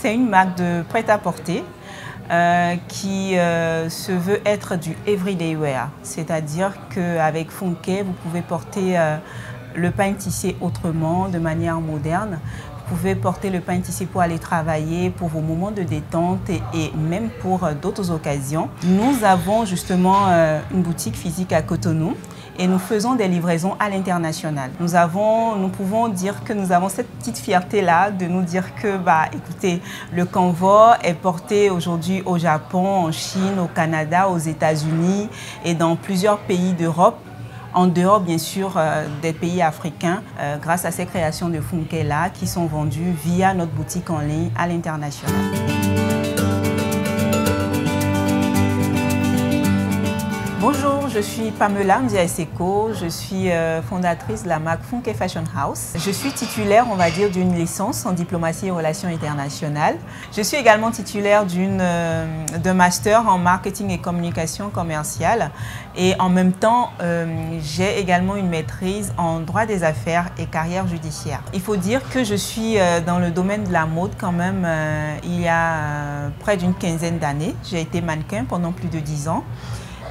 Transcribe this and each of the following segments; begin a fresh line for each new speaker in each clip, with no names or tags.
C'est une marque de prêt-à-porter qui se veut être du everyday wear. C'est-à-dire qu'avec Funke, vous pouvez porter le pain tissé autrement, de manière moderne. Vous pouvez porter le pain tissé pour aller travailler, pour vos moments de détente et même pour d'autres occasions. Nous avons justement une boutique physique à Cotonou et nous faisons des livraisons à l'international. Nous pouvons dire que nous avons cette petite fierté-là de nous dire que, écoutez, le Canva est porté aujourd'hui au Japon, en Chine, au Canada, aux États-Unis et dans plusieurs pays d'Europe. En dehors, bien sûr, des pays africains, grâce à ces créations de Funke-là qui sont vendues via notre boutique en ligne à l'international. Bonjour, je suis Pamela Ndiaye-Seko, je suis fondatrice de la marque Funke Fashion House. Je suis titulaire, on va dire, d'une licence en diplomatie et relations internationales. Je suis également titulaire d'un master en marketing et communication commerciale. Et en même temps, j'ai également une maîtrise en droit des affaires et carrière judiciaire. Il faut dire que je suis dans le domaine de la mode quand même il y a près d'une quinzaine d'années. J'ai été mannequin pendant plus de 10 ans.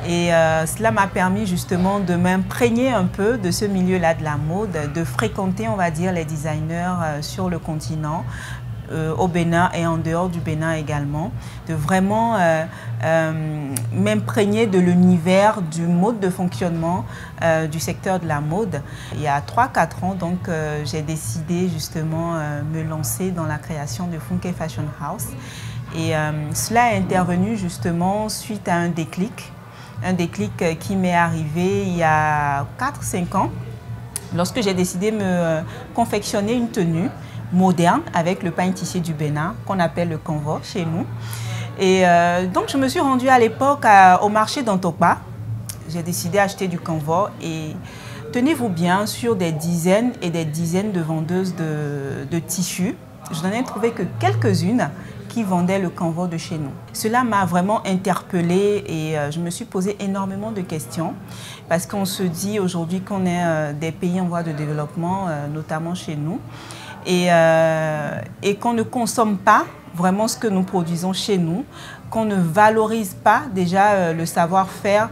Et cela m'a permis justement de m'imprégner un peu de ce milieu-là de la mode, de fréquenter, on va dire, les designers sur le continent, au Bénin et en dehors du Bénin également, de vraiment m'imprégner de l'univers, du mode de fonctionnement du secteur de la mode. Il y a 3-4 ans, donc, j'ai décidé justement me lancer dans la création de Funke Fashion House. Et cela est intervenu justement suite à un déclic qui m'est arrivé il y a 4-5 ans, lorsque j'ai décidé de me confectionner une tenue moderne avec le pain tissé du Bénin, qu'on appelle le Canva chez nous. Et donc je me suis rendue à l'époque au marché d'Antokpa. J'ai décidé d'acheter du Canva et tenez-vous bien, sur des dizaines et des dizaines de vendeuses de tissus, je n'en ai trouvé que quelques-unes qui vendaient le Canva de chez nous. Cela m'a vraiment interpellée et je me suis posé énormément de questions parce qu'on se dit aujourd'hui qu'on est des pays en voie de développement, notamment chez nous, et qu'on ne consomme pas vraiment ce que nous produisons chez nous, qu'on ne valorise pas déjà le savoir-faire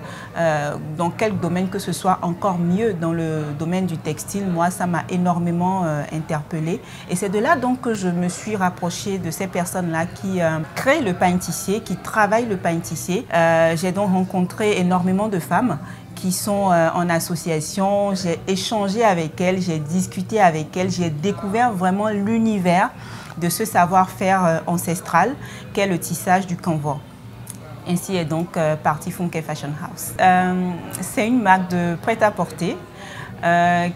dans quel domaine que ce soit, encore mieux dans le domaine du textile. Moi, ça m'a énormément interpellée. Et c'est de là donc que je me suis rapprochée de ces personnes-là qui créent le pain tissé, qui travaillent le pain tissé. J'ai donc rencontré énormément de femmes qui sont en association. J'ai échangé avec elles, j'ai discuté avec elles, j'ai découvert vraiment l'univers de ce savoir-faire ancestral qu'est le tissage du Canva. Ainsi est donc partie Funke Fashion House. C'est une marque de prêt-à-porter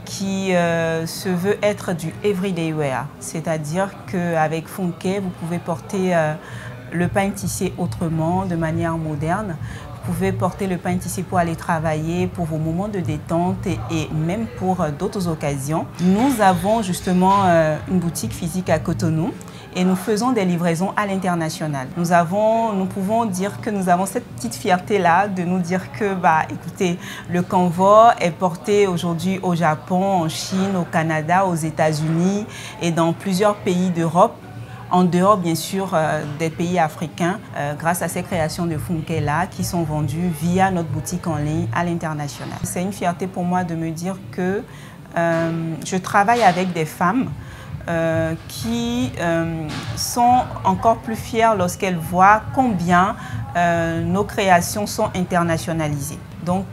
qui se veut être du everyday wear. C'est-à-dire qu'avec Funke, vous pouvez porter le pain tissé autrement, de manière moderne. Vous pouvez porter le pain tissé pour aller travailler, pour vos moments de détente et même pour d'autres occasions. Nous avons justement une boutique physique à Cotonou et nous faisons des livraisons à l'international. Nous pouvons dire que nous avons cette petite fierté-là de nous dire que, écoutez, le Canva est porté aujourd'hui au Japon, en Chine, au Canada, aux États-Unis et dans plusieurs pays d'Europe. En dehors, bien sûr, des pays africains, grâce à ces créations de Funke-là qui sont vendues via notre boutique en ligne à l'international. C'est une fierté pour moi de me dire que je travaille avec des femmes qui sont encore plus fières lorsqu'elles voient combien nos créations sont internationalisées. Donc,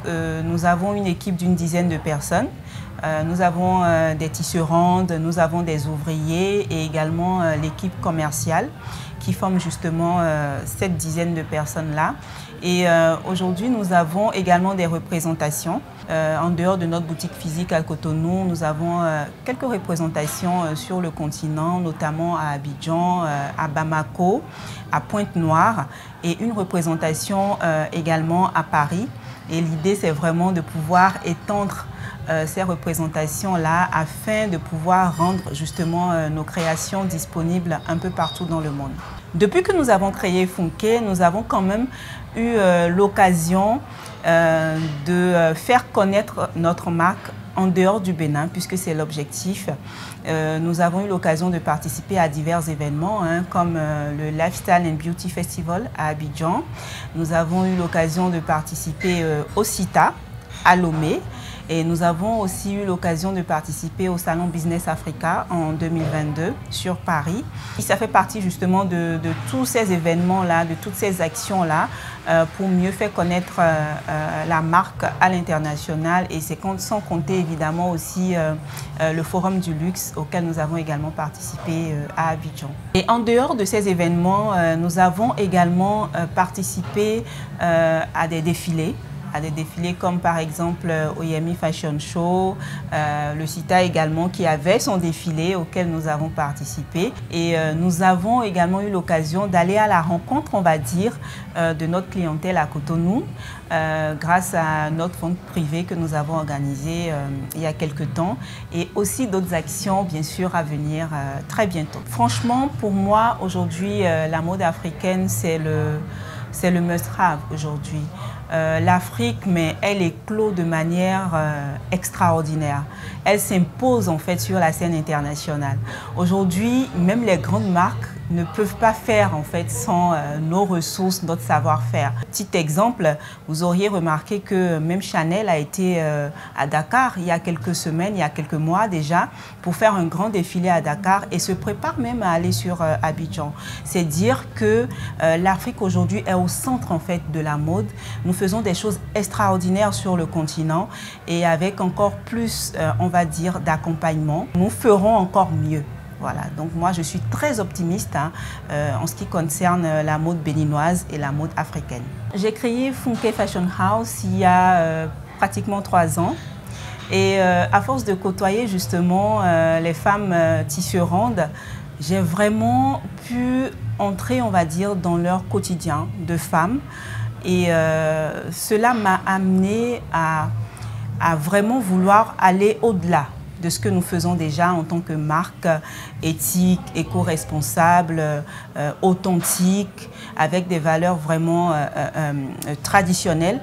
nous avons une équipe d'une dizaine de personnes. Nous avons des tisserandes, nous avons des ouvriers et également l'équipe commerciale qui forme justement cette dizaine de personnes-là. Et aujourd'hui, nous avons également des représentations. En dehors de notre boutique physique à Cotonou, nous avons quelques représentations sur le continent, notamment à Abidjan, à Bamako, à Pointe-Noire et une représentation également à Paris. Et l'idée, c'est vraiment de pouvoir étendre ces représentations-là afin de pouvoir rendre justement nos créations disponibles un peu partout dans le monde. Depuis que nous avons créé Funke, nous avons quand même eu l'occasion de faire connaître notre marque en dehors du Bénin, puisque c'est l'objectif. Nous avons eu l'occasion de participer à divers événements, comme le Lifestyle and Beauty Festival à Abidjan. Nous avons eu l'occasion de participer au CITA à Lomé. Et nous avons aussi eu l'occasion de participer au Salon Business Africa en 2022 sur Paris. Et ça fait partie justement de tous ces événements-là, de toutes ces actions-là pour mieux faire connaître la marque à l'international. Et c'est sans compter évidemment aussi le Forum du Luxe auquel nous avons également participé à Abidjan. Et en dehors de ces événements, nous avons également participé à des défilés. À des défilés comme par exemple au Yemi Fashion Show, le CITA également qui avait son défilé auquel nous avons participé. Et nous avons également eu l'occasion d'aller à la rencontre, on va dire, de notre clientèle à Cotonou grâce à notre vente privée que nous avons organisée il y a quelques temps et aussi d'autres actions bien sûr à venir très bientôt. Franchement, pour moi aujourd'hui, la mode africaine c'est le must-have aujourd'hui. L'Afrique, mais elle éclot de manière extraordinaire. Elle s'impose en fait sur la scène internationale. Aujourd'hui, même les grandes marques ne peuvent pas faire en fait sans nos ressources, notre savoir-faire. Petit exemple, vous auriez remarqué que même Chanel a été à Dakar il y a quelques semaines, il y a quelques mois déjà, pour faire un grand défilé à Dakar et se prépare même à aller sur Abidjan. C'est dire que l'Afrique aujourd'hui est au centre en fait de la mode. Nous faisons des choses extraordinaires sur le continent et avec encore plus, on va dire, d'accompagnement, nous ferons encore mieux. Voilà, donc moi je suis très optimiste en ce qui concerne la mode béninoise et la mode africaine. J'ai créé Funke Fashion House il y a pratiquement 3 ans et à force de côtoyer justement les femmes tisserandes, j'ai vraiment pu entrer, on va dire, dans leur quotidien de femmes et cela m'a amené à vraiment vouloir aller au-delà de ce que nous faisons déjà en tant que marque éthique, éco-responsable, authentique, avec des valeurs vraiment traditionnelles.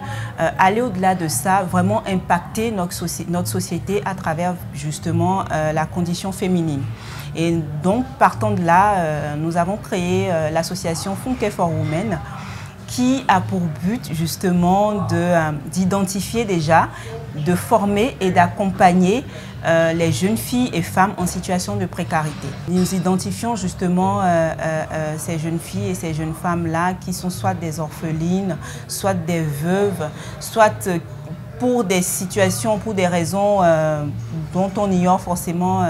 Aller au-delà de ça, vraiment impacter notre société à travers justement la condition féminine. Et donc, partant de là, nous avons créé l'association Funke for Women, qui a pour but justement d'identifier déjà, de former et d'accompagner les jeunes filles et femmes en situation de précarité. Nous identifions justement ces jeunes filles et ces jeunes femmes-là qui sont soit des orphelines, soit des veuves, soit pour des situations, pour des raisons dont on ignore forcément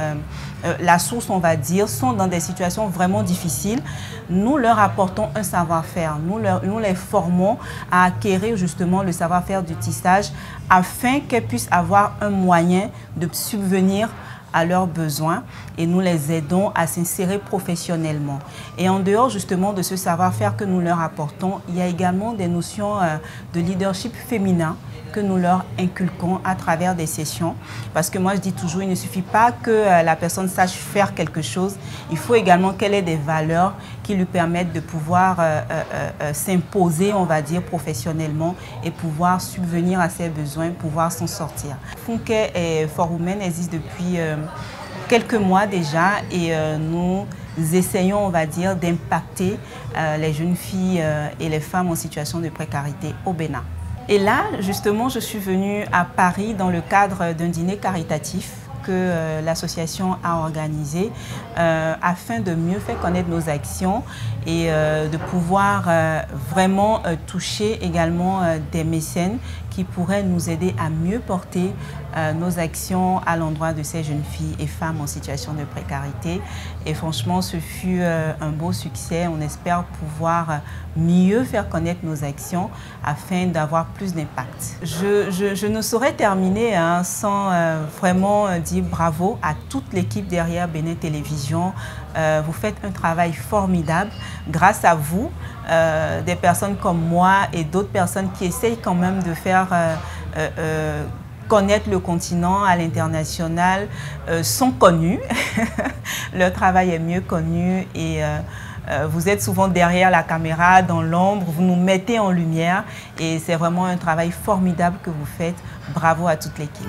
la source, on va dire, sont dans des situations vraiment difficiles. Nous leur apportons un savoir-faire, nous les formons à acquérir justement le savoir-faire du tissage afin qu'elles puissent avoir un moyen de subvenir à leurs besoins et nous les aidons à s'insérer professionnellement. Et en dehors justement de ce savoir-faire que nous leur apportons, il y a également des notions de leadership féminin que nous leur inculquons à travers des sessions. Parce que moi, je dis toujours, il ne suffit pas que la personne sache faire quelque chose, il faut également qu'elle ait des valeurs qui lui permettent de pouvoir s'imposer, on va dire, professionnellement et pouvoir subvenir à ses besoins, pouvoir s'en sortir. Funke for Women existe depuis quelques mois déjà et nous essayons, on va dire, d'impacter les jeunes filles et les femmes en situation de précarité au Bénin. Et là, justement, je suis venue à Paris dans le cadre d'un dîner caritatif que l'association a organisé afin de mieux faire connaître nos actions et de pouvoir vraiment toucher également des mécènes qui pourraient nous aider à mieux porter nos actions à l'endroit de ces jeunes filles et femmes en situation de précarité. Et franchement, ce fut un beau succès. On espère pouvoir mieux faire connaître nos actions afin d'avoir plus d'impact. Je ne saurais terminer sans vraiment dire bravo à toute l'équipe derrière Bénin Télévision. Vous faites un travail formidable. Grâce à vous, des personnes comme moi et d'autres personnes qui essayent quand même de faire connaître le continent à l'international sont connus. Leur travail est mieux connu et vous êtes souvent derrière la caméra, dans l'ombre, vous nous mettez en lumière et c'est vraiment un travail formidable que vous faites. Bravo à toute l'équipe.